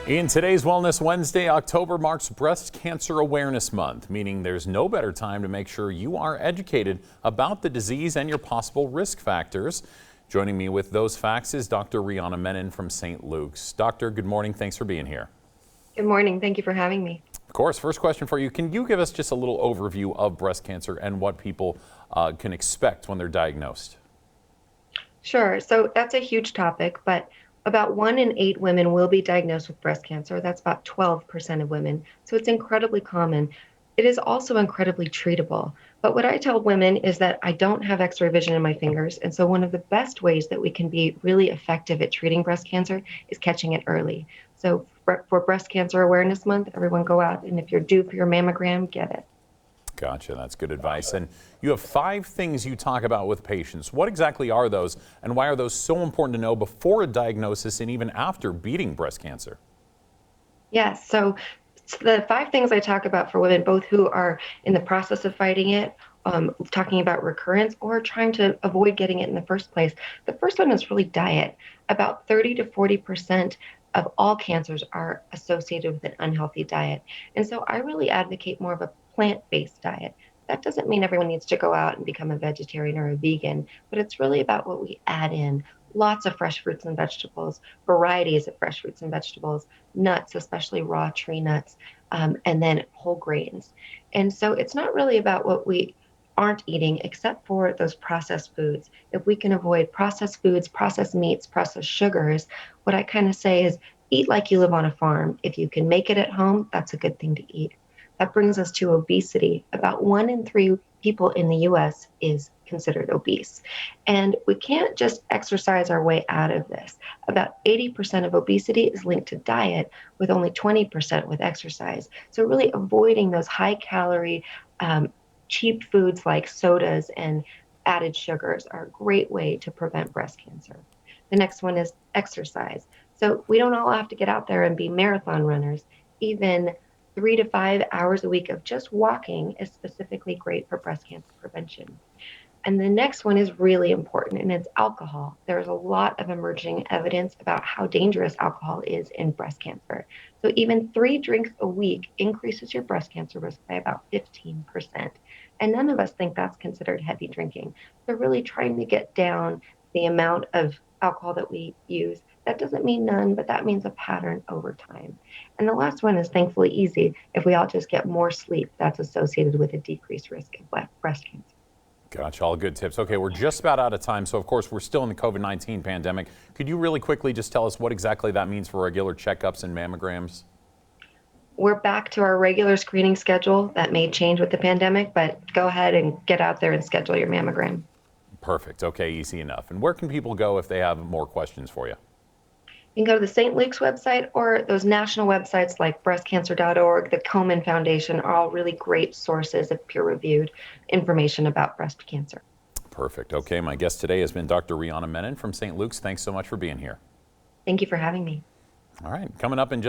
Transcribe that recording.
In today's Wellness Wednesday, October marks Breast Cancer Awareness Month, meaning there's no better time to make sure you are educated about the disease and your possible risk factors. Joining me with those facts is Dr. Menen from St. Luke's. Doctor, good morning. Thanks for being here. Good morning. Thank you for having me. Of course. First question for you. Can you give us just a little overview of breast cancer and what people can expect when they're diagnosed? Sure. So that's a huge topic, but about 1 in 8 women will be diagnosed with breast cancer. That's about 12% of women. So it's incredibly common. It is also incredibly treatable. But what I tell women is that I don't have X-ray vision in my fingers. And so one of the best ways that we can be really effective at treating breast cancer is catching it early. So for Breast Cancer Awareness Month, everyone go out, and if you're due for your mammogram, get it. Gotcha. That's good advice. And you have 5 things you talk about with patients. What exactly are those, and why are those so important to know before a diagnosis and even after beating breast cancer? Yes. So the 5 things I talk about for women, both who are in the process of fighting it, talking about recurrence, or trying to avoid getting it in the first place. The first one is really diet. About 30 to 40% of all cancers are associated with an unhealthy diet. And so I really advocate more of a plant-based diet. That doesn't mean everyone needs to go out and become a vegetarian or a vegan, but it's really about what we add in. Lots of fresh fruits and vegetables, varieties of fresh fruits and vegetables, nuts, especially raw tree nuts, and then whole grains. And so it's not really about what we aren't eating, except for those processed foods. If we can avoid processed foods, processed meats, processed sugars, what I kind of say is eat like you live on a farm. If you can make it at home, that's a good thing to eat. That brings us to obesity. About 1 in 3 people in the US is considered obese. And we can't just exercise our way out of this. About 80% of obesity is linked to diet, with only 20% with exercise. So really avoiding those high calorie, cheap foods like sodas and added sugars are a great way to prevent breast cancer. The next one is exercise. So we don't all have to get out there and be marathon runners. Even 3 to 5 hours a week of just walking is specifically great for breast cancer prevention. And the next one is really important, and it's alcohol. There's a lot of emerging evidence about how dangerous alcohol is in breast cancer. So even 3 drinks a week increases your breast cancer risk by about 15%. And none of us think that's considered heavy drinking. So really trying to get down the amount of alcohol that we use. That doesn't mean none, but that means a pattern over time. And the last one is thankfully easy. If we all just get more sleep, that's associated with a decreased risk of breast cancer. Gotcha. All good tips. Okay, we're just about out of time. So, of course, we're still in the COVID-19 pandemic. Could you really quickly just tell us what exactly that means for regular checkups and mammograms? We're back to our regular screening schedule. That may change with the pandemic, but go ahead and get out there and schedule your mammogram. Perfect. Okay, easy enough. And where can people go if they have more questions for you? You can go to the St. Luke's website, or those national websites like breastcancer.org, the Komen Foundation are all really great sources of peer-reviewed information about breast cancer. Perfect. Okay, my guest today has been Dr. Menen from St. Luke's. Thanks so much for being here. Thank you for having me. All right, coming up in just